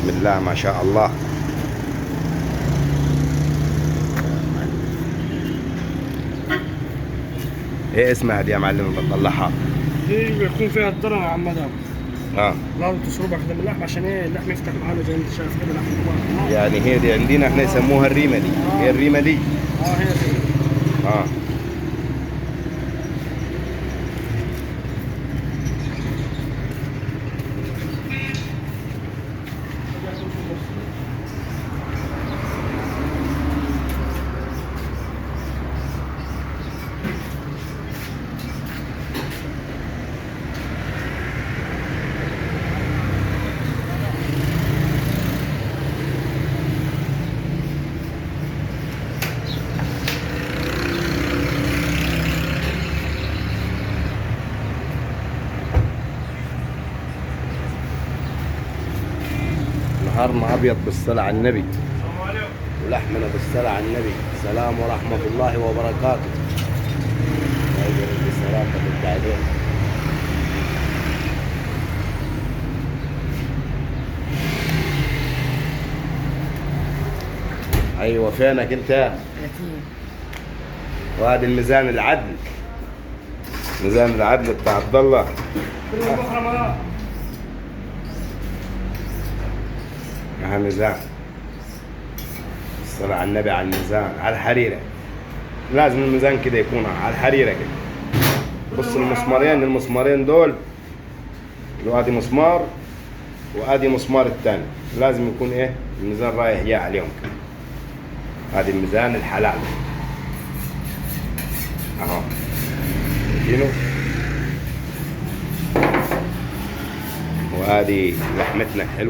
بسم الله ما شاء الله. ايه اسمها دي يا معلم اللي بتطلعها؟ دي بيكون فيها الضرر يا عم ده. اه، لازم تشربها كده من اللحم عشان ايه اللحم يفتح معانا زي ما انت شايف كده لحم كبار. يعني هي دي عندنا احنا يسموها الريمة دي. هي الريمة دي. هي كده. اه. نهارنا ابيض بالصلاة على النبي، ولحمنا بالصلاة على النبي. السلام ورحمة الله وبركاته. السلام عليكم. ايوه فينك انت؟ وهذا الميزان العدل، ميزان العدل بتاع عبد الله. ها ميزان الصلاة على النبي، على الميزان، على الحريرة. لازم الميزان كده يكون على الحريرة كده. بص المسمارين دول، وادي مسمار وادي مسمار الثاني، لازم يكون ايه الميزان رايح جاي عليهم كده. هذا الميزان الحلال اهو، شايفينه؟ وهذه لحمتنا الحلوة.